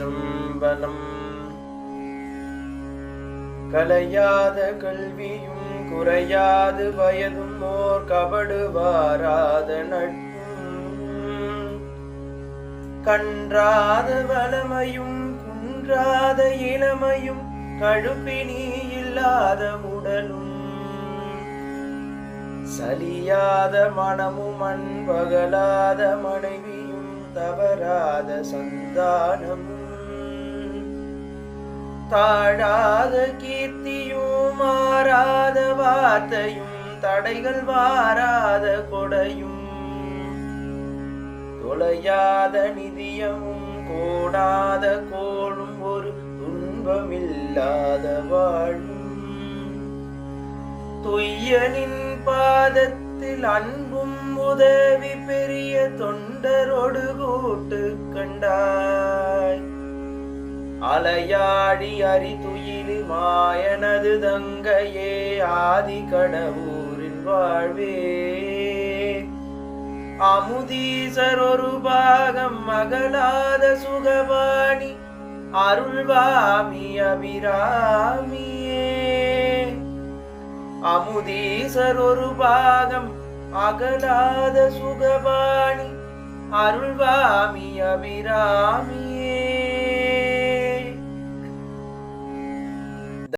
திருச்சிற்றம்பலம். கலையாத கல்வியும் குறையாது வயதும் ஓர் கபடுவாராத நட்பும் கன்றாத வளமையும் குன்றாத இளமையும் கழுப்பினி இல்லாத உடலும் சலியாத மனமும் அன்பகலாத மனைவியும் தவறாத சந்தானமும் தாழாத கீர்த்தியும் மாறாத வார்த்தையும் தடைகள் வாராத கொடையும் தொலையாத நிதியமும் கோடாத கோளும் ஒரு துன்பமில்லாத வாழும் துய்யனின் பாதத்தில் அன்பும் உதவி பெரிய தொண்டரோடு கூட்டு கண்டாய் அலையாடி அரிதுயிலு மாயனது தங்கையே ஆதி கடவுரின் வாழ்வே அமுதீசர் ஒரு பாகம் மகளாத சுகவாணி அருள்வாமி அபிராமியே அமுதீசர் ஒரு பாகம் அகலாத சுகவாணி அருள்வாமி அபிராமியே